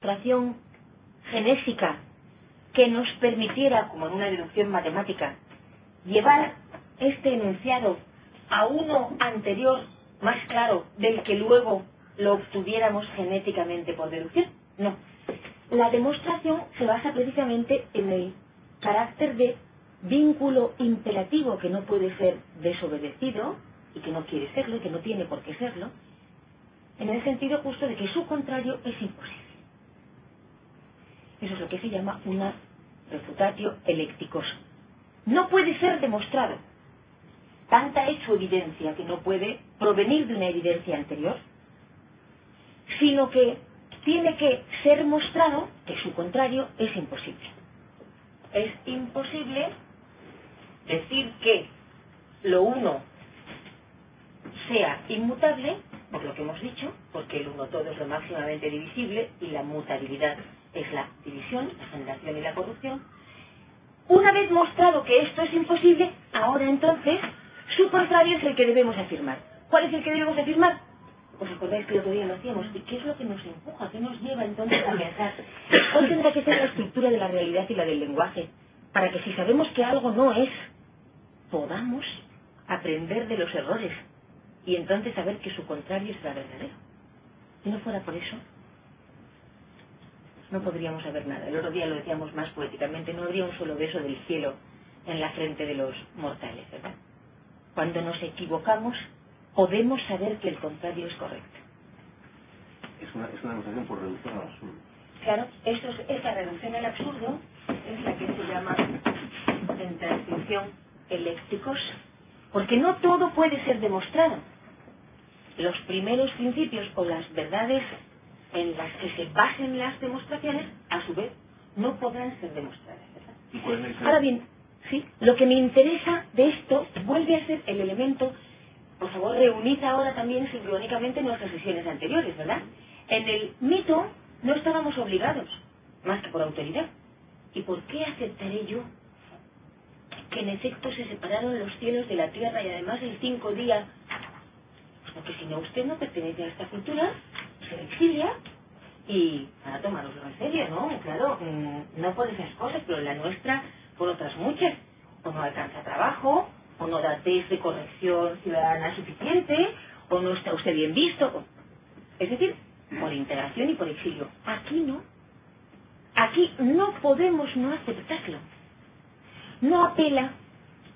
demostración genésica que nos permitiera, como en una deducción matemática, llevar este enunciado a uno anterior más claro del que luego lo obtuviéramos genéticamente por deducción? No. La demostración se basa precisamente en el carácter de vínculo imperativo que no puede ser desobedecido y que no quiere serlo y que no tiene por qué serlo, en el sentido justo de que su contrario es imposible. Eso es lo que se llama una refutatio electicos. No puede ser demostrado. Tanta es su evidencia que no puede provenir de una evidencia anterior, sino que tiene que ser mostrado que su contrario es imposible. Es imposible decir que lo uno sea inmutable, por lo que hemos dicho, porque el uno todo es lo máximamente divisible y la mutabilidad es la división, la generación y la corrupción. Una vez mostrado que esto es imposible, ahora entonces su contrario es el que debemos afirmar. ¿Cuál es el que debemos afirmar? ¿Os acordáis que el otro día lo hacíamos? ¿Y qué es lo que nos empuja? ¿Qué nos lleva entonces a pensar? ¿Cuál tendrá que ser la estructura de la realidad y la del lenguaje? Para que si sabemos que algo no es, podamos aprender de los errores y entonces saber que su contrario será verdadero. Si no fuera por eso, no podríamos saber nada. El otro día lo decíamos más poéticamente, no habría un solo beso del cielo en la frente de los mortales, ¿verdad? Cuando nos equivocamos, podemos saber que el contrario es correcto. Es una demostración por reducción al absurdo. Claro, esa reducción al absurdo es la que se llama en transcripción elécticos, porque no todo puede ser demostrado. Los primeros principios o las verdades en las que se basen las demostraciones, a su vez, no podrán ser demostradas, ¿verdad? ¿Y cuál es la diferencia? Ahora bien, sí, lo que me interesa de esto vuelve a ser el elemento. Por favor, reunid ahora también sincrónicamente nuestras sesiones anteriores, ¿verdad? En el mito no estábamos obligados, más que por autoridad. ¿Y por qué aceptaré yo que en efecto se separaron los cielos de la tierra y además en 5 días? Pues porque si no, usted no pertenece a esta cultura, se exilia y a tomárnoslo en serio, ¿no? Claro, no por esas cosas, pero la nuestra por otras muchas. O no alcanza trabajo, o no da test de corrección ciudadana suficiente, o no está usted bien visto. Es decir, por integración y por exilio. Aquí no. Aquí no podemos no aceptarlo. No apela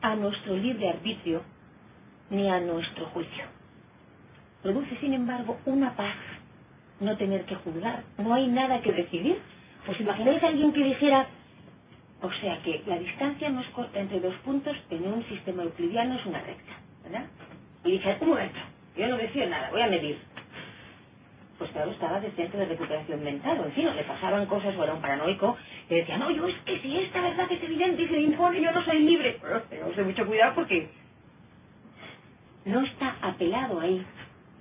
a nuestro libre arbitrio ni a nuestro juicio. Produce, sin embargo, una paz. No tener que juzgar. No hay nada que decidir. Pues imagináis a alguien que dijera, o sea que la distancia más corta entre 2 puntos en un sistema euclidiano es una recta, ¿verdad? Y dije, un momento, yo no decido nada, voy a medir. Pues claro, estaba de centro de recuperación mental, o en fin, le pasaban cosas, o era un paranoico, y decía, no, yo es que si esta verdad es evidente y se me impone, yo no soy libre. Pero tenemos mucho cuidado porque no está apelado ahí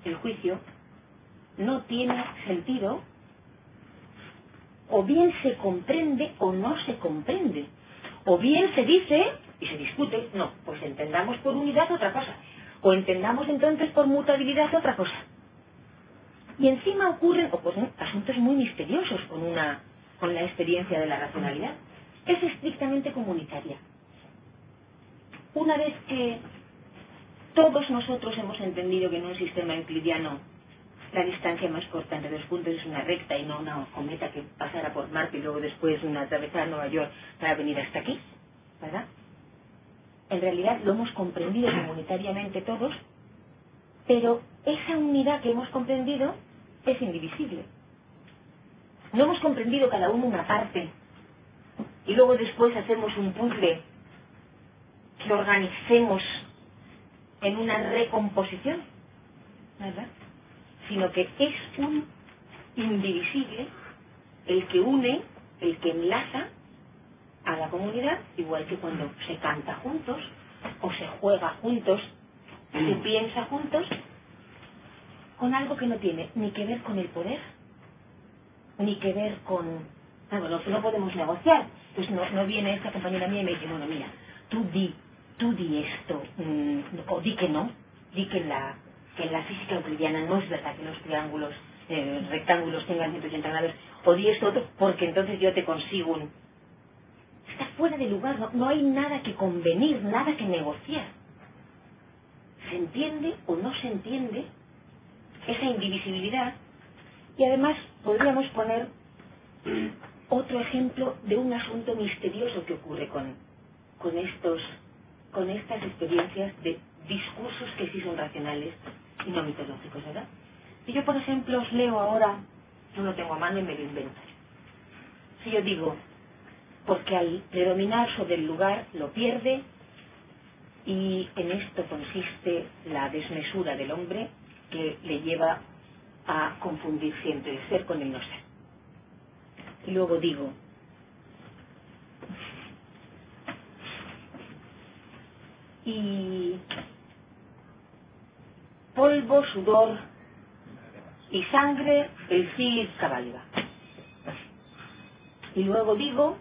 el juicio, no tiene sentido. O bien se comprende o no se comprende. O bien se dice y se discute, no, pues entendamos por unidad otra cosa. O entendamos entonces por mutabilidad otra cosa. Y encima ocurren asuntos muy misteriosos con la experiencia de la racionalidad. Es estrictamente comunitaria. Una vez que todos nosotros hemos entendido que en un sistema euclidiano la distancia más corta entre 2 puntos es una recta y no una cometa que pasara por Marte y luego después una atravesada Nueva York para venir hasta aquí, ¿verdad? En realidad lo hemos comprendido comunitariamente todos, pero esa unidad que hemos comprendido es indivisible. No hemos comprendido cada uno una parte y luego después hacemos un puzzle que organicemos en una recomposición, ¿verdad? Sino que es un indivisible el que une, el que enlaza a la comunidad, igual que cuando se canta juntos, o se juega juntos, se piensa juntos, con algo que no tiene ni que ver con el poder, ni que ver con... no podemos negociar. Pues no viene esta compañera mía y me dice, bueno, mira, tú di esto, o di que no, di que en la física euclidiana no es verdad que los triángulos, rectángulos tengan 180 grados, o di esto otro, porque entonces yo te consigo un... Está fuera de lugar, no hay nada que convenir, nada que negociar. ¿Se entiende o no se entiende esa indivisibilidad? Y además podríamos poner otro ejemplo de un asunto misterioso que ocurre con estas experiencias de discursos que sí son racionales y no mitológicos, ¿verdad? Si yo, por ejemplo, os leo ahora, no lo tengo a mano y me lo invento. Si yo digo, porque al predominar sobre el lugar lo pierde, y en esto consiste la desmesura del hombre que le lleva a confundir siempre el ser con el no ser. Y luego digo, y polvo, sudor y sangre, el Cid cabalga. Y luego digo,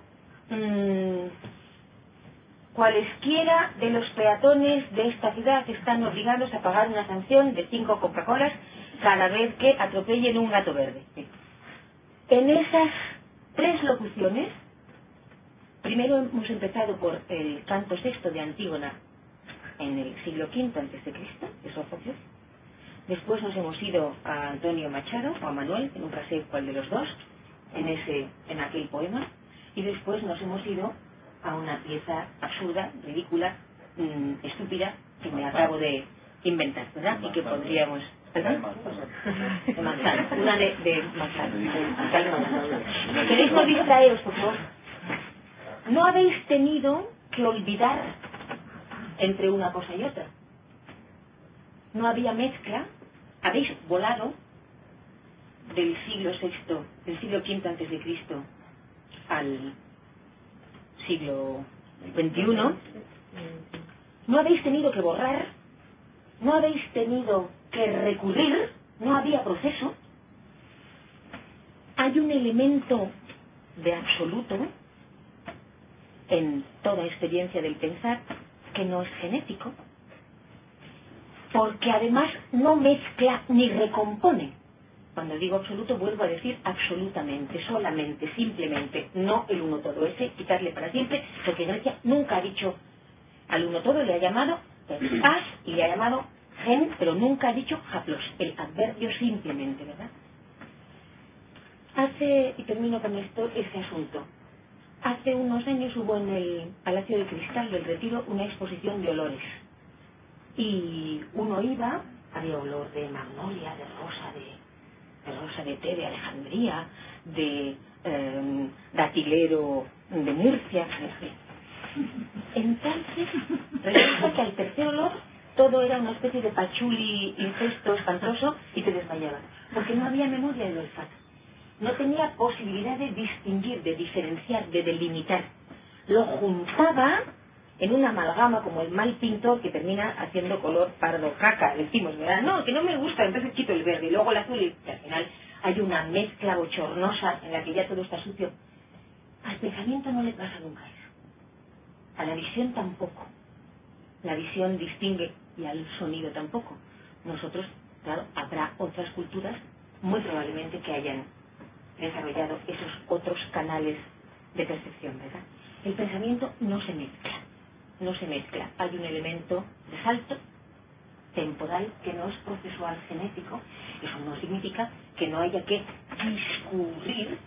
cualesquiera de los peatones de esta ciudad están obligados a pagar una sanción de 5 Coca-Colas cada vez que atropellen un gato verde. En esas 3 locuciones, primero hemos empezado por el canto sexto de Antígona en el siglo V a.C., de Sófocles. Después nos hemos ido a Antonio Machado o a Manuel, en un sé cuál de los dos, en aquel poema. Y después nos hemos ido a una pieza absurda, ridícula, estúpida, que me acabo de inventar, ¿verdad? Y que podríamos... ¿Perdón? De Manzano, una de Manzano. ¿Queréis no distraeros, por favor? No habéis tenido que olvidar entre una cosa y otra. No había mezcla, habéis volado del siglo VI, del siglo V antes de Cristo al siglo XXI. No habéis tenido que borrar, no habéis tenido que recurrir, no había proceso. Hay un elemento de absoluto en toda experiencia del pensar que no es genético, porque además no mezcla ni recompone. Cuando digo absoluto vuelvo a decir absolutamente, solamente, simplemente, no el uno todo. Ese quitarle para siempre, porque Grecia nunca ha dicho al uno todo, le ha llamado as y le ha llamado gen, pero nunca ha dicho haplos, el adverbio simplemente, ¿verdad? Y termino con esto, este asunto. Hace unos años hubo en el Palacio de Cristal del Retiro una exposición de olores. Y uno iba, había olor de magnolia, de rosa de té de Alejandría, de datilero de Murcia, Entonces, resulta que al tercer olor todo era una especie de pachuli, incesto espantoso y te desmayabas, porque no había memoria del olfato. No tenía posibilidad de distinguir, de diferenciar, de delimitar. Lo juntaba en una amalgama como el mal pintor que termina haciendo color pardo caca, decimos, ¿verdad? No, que no me gusta, entonces quito el verde y luego el azul y al final hay una mezcla bochornosa en la que ya todo está sucio. Al pensamiento no le pasa nunca eso. A la visión tampoco. La visión distingue y al sonido tampoco. Nosotros, claro, habrá otras culturas muy probablemente que hayan desarrollado esos otros canales de percepción, ¿verdad? El pensamiento no se mezcla. No se mezcla. Hay un elemento de salto temporal que no es procesual genético. Eso no significa que no haya que discurrir